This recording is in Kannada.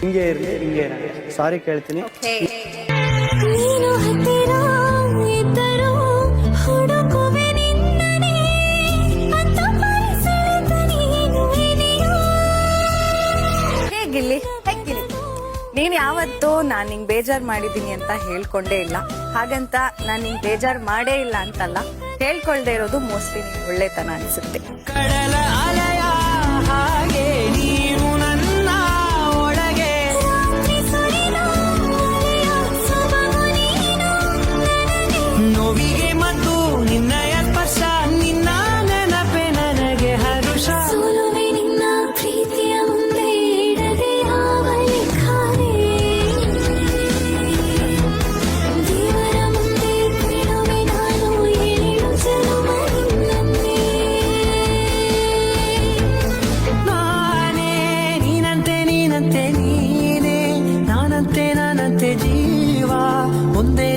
ಹಿಂಗೆ ಇರಲಿ, ಹಿಂಗೆ ಸಾರಿ ಕೇಳ್ತೀನಿ. ಹೇಗಿಲ್ಲಿ ನೀನ್ ಯಾವತ್ತೂ ನಾನ್ ನಿಂಗ್ ಬೇಜಾರ್ ಮಾಡಿದೀನಿ ಅಂತ ಹೇಳ್ಕೊಂಡೇ ಇಲ್ಲ. ಹಾಗಂತ ನಾನ್ ನಿಂಗ್ ಬೇಜಾರ್ ಮಾಡೇ ಇಲ್ಲ ಅಂತಲ್ಲ, ಹೇಳ್ಕೊಳ್ದೆ ಇರೋದು ಮೋಸ್ಟ್ಲಿ ನೀನ್ ಒಳ್ಳೆತನ ಅನ್ಸುತ್ತೆ. ಕಡಲ ಅಲೆಯ ಹಾಗೆ ನೀನು ನನ್ನ ಒಳಗೆ, ನೋವಿಗೆ ಮತ್ತು ನಿನ್ನಯ ಸ್ಪರ್ಶ, ನಿನ್ನ ನೆನಪೆ ನನಗೆ ಹರುಷ. ನಿನ್ನ ಪ್ರೀತಿಯ ಮುಂದೆ ಇಡದೆ ಯಾವ ಲೆಕ್ಕವೇ, ದೇವರ ಮುಂದೆ ಬಿಡುವೆ ನಾನು 7 ಜನ್ಮ ನಿನ್ನನ್ನೇ. ನಾನೇ ನೀನಂತೆ ನೀನಂತೆ ನೀನೇ, ನಾನಂತೆ ನಾನಂತೆ ಜೀವ ಒಂದೇ